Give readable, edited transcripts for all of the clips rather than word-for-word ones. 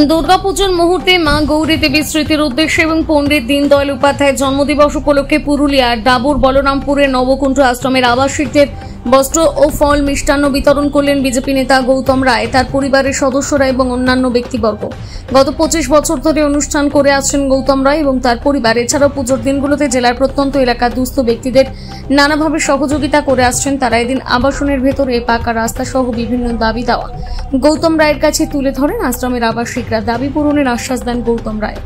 দুর্গাপুজোর মুহূর্তে মা গৌরী দেবী স্মৃতির উদ্দেশ্যে এবং পণ্ডিত দীনদয়াল উপাধ্যায়ের জন্মদিবস উপলক্ষে পুরুলিয়ার ডাবুর বলরামপুরের নবকুণ্ঠ আশ্রমের আবাসিকদের বস্ত্র ও ফল মিষ্টান্ন বিতরণ করলেন বিজেপি নেতা গৌতম রায়, তার পরিবারের সদস্যরা এবং অন্যান্য ব্যক্তিবর্গ। গত 25 বছর ধরে অনুষ্ঠান করে আসছেন গৌতম রায় এবং তার পরিবার। এছাড়াও পুজোর দিনগুলোতে জেলার প্রত্যন্ত এলাকার দুস্থ ব্যক্তিদের নানাভাবে সহযোগিতা করে আসছেন তারা। এদিন আবাসনের ভেতরে পাকা রাস্তা সহ বিভিন্ন দাবি দেওয়া গৌতম রায়ের কাছে তুলে ধরেন আশ্রমের আবাসিকরা। দাবি পূরণের আশ্বাস দেন গৌতম রায়।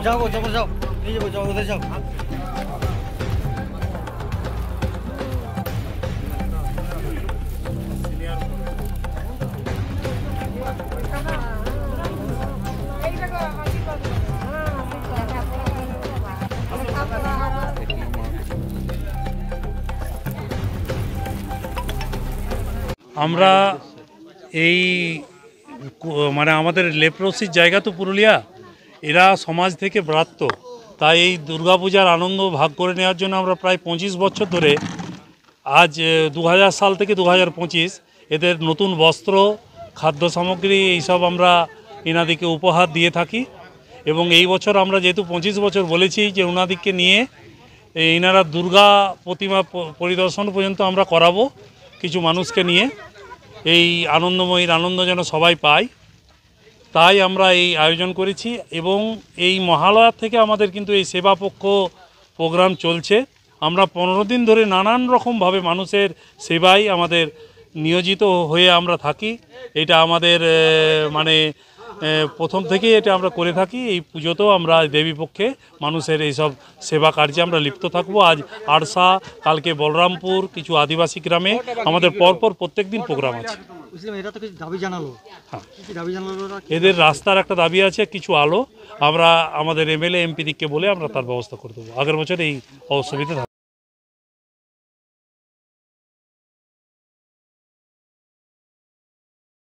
जाओ जाओ जाओ नहीं जाओ जाओ उधर जाओ। আমরা এই মানে আমাদের লেপ্রোসির জায়গা তো পুরুলিয়া, এরা সমাজ থেকে ব্রাত্য, তাই এই দুর্গাপূজার আনন্দ ভাগ করে নেওয়ার জন্য আমরা প্রায় 25 বছর ধরে, আজ 2000 সাল থেকে 2025 এদের নতুন বস্ত্র, খাদ্য সামগ্রী এইসব আমরা এনাদিকে উপহার দিয়ে থাকি। এবং এই বছর আমরা যেহেতু 25 বছর বলেছি যে ওনাদিকে নিয়ে এনারা দুর্গা প্রতিমা পরিদর্শন পর্যন্ত আমরা করাবো কিছু মানুষকে নিয়ে, এই আনন্দময়ীর আনন্দ যেন সবাই পায়, তাই আমরা এই আয়োজন করেছি। এবং এই মহালয়ার থেকে আমাদের কিন্তু এই সেবা পক্ষ প্রোগ্রাম চলছে। আমরা 15 দিন ধরে নানান রকমভাবে মানুষের সেবায় আমাদের নিয়োজিত হয়ে আমরা থাকি। এটা আমাদের মানে প্রথম থেকেই এটা আমরা করে থাকি। এই পুজোতেও আমরা দেবী পক্ষে মানুষের এইসব সেবা কার্যে আমরা লিপ্ত থাকবো। আজ আড়সা, কালকে বলরামপুর, কিছু আদিবাসী গ্রামে আমাদের পরপর প্রত্যেক দিন প্রোগ্রাম আছে। এদের রাস্তার একটা দাবি আছে, কিছু আলো। আমরা আমাদের এমএলএ এমপি দিককে বলে আমরা তার ব্যবস্থা করে দেবো। আগের বছর এই অসুবিধা